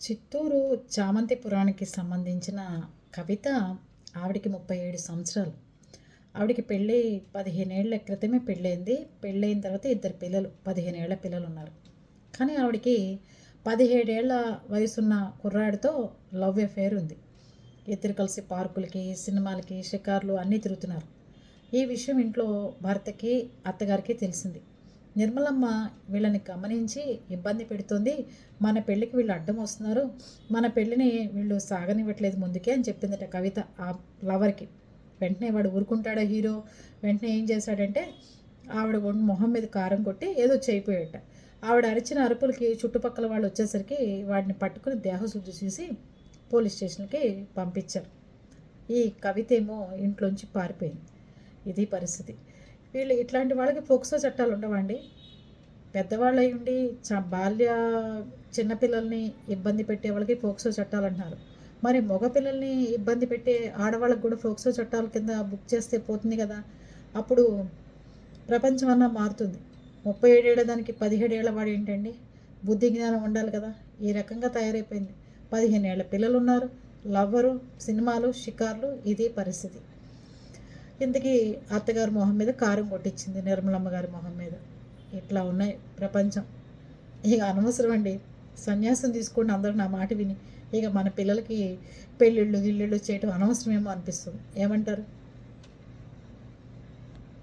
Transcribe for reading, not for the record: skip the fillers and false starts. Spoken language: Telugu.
చిత్తూరు చామంతిపురానికి సంబంధించిన కవిత. ఆవిడకి 37 సంవత్సరాలు. ఆవిడకి పెళ్ళి 15 ఏళ్ల క్రితమే పెళ్ళయింది. పెళ్ళయిన తర్వాత ఇద్దరు పిల్లలు, 15 ఏళ్ల పిల్లలు ఉన్నారు. కానీ ఆవిడకి 17 ఏళ్ల వయసున్న కుర్రాడితో లవ్ అఫేర్ ఉంది. ఇద్దరు కలిసి పార్కులకి, సినిమాలకి, షికార్లు అన్నీ తిరుగుతున్నారు. ఈ విషయం ఇంట్లో భర్తకి, అత్తగారికి తెలిసింది. నిర్మలమ్మ వీళ్ళని గమనించి ఇబ్బంది పెడుతుంది. మన పెళ్ళికి వీళ్ళు అడ్డం వస్తున్నారు, మన పెళ్ళిని వీళ్ళు సాగనివ్వట్లేదు ముందుకే అని చెప్పిందట కవిత ఆ లవర్కి. వెంటనే వాడు ఊరుకుంటాడా హీరో? వెంటనే ఏం చేశాడంటే ఆవిడ మొహం మీద కారం కొట్టి ఏదో చేయిపోయాట. ఆవిడ అరిచిన అరుపులకి చుట్టుపక్కల వాళ్ళు వచ్చేసరికి వాడిని పట్టుకుని దేహశుద్ధి చేసి పోలీస్ స్టేషన్కి పంపించారు. ఈ కవిత ఏమో ఇంట్లోంచి పారిపోయింది. ఇది పరిస్థితి. వీళ్ళు ఇట్లాంటి వాళ్ళకి పోక్సో చట్టాలు ఉండవండి. పెద్దవాళ్ళు అయి ఉండి బాల్య చిన్నపిల్లల్ని ఇబ్బంది పెట్టే వాళ్ళకి పోక్సో చట్టాలు అంటున్నారు. మరి మగపిల్లల్ని ఇబ్బంది పెట్టే ఆడవాళ్ళకి కూడా పోక్సో చట్టాల కింద బుక్ చేస్తే పోతుంది కదా. అప్పుడు ప్రపంచం అన్నా మారుతుంది. 37 ఏళ్ళ దానికి 17 ఏళ్ళ వాడు ఏంటండి? బుద్ధి జ్ఞానం ఉండాలి కదా. ఈ రకంగా తయారైపోయింది. 15 ఏళ్ళ పిల్లలు ఉన్నారు, లవ్వరు, సినిమాలు, షికార్లు. ఇది పరిస్థితి. ఇంతకీ అత్తగారి మొహం మీద కారం కొట్టించింది నిర్మలమ్మ గారి మొహం మీద. ఇట్లా ఉన్నాయి ప్రపంచం. ఇక అనవసరం అండి, సన్యాసం తీసుకోండి అందరూ నా మాట విని. ఇక మన పిల్లలకి పెళ్ళిళ్ళు గిళ్ళిళ్ళు చేయటం అనవసరమేమో అనిపిస్తుంది. ఏమంటారు?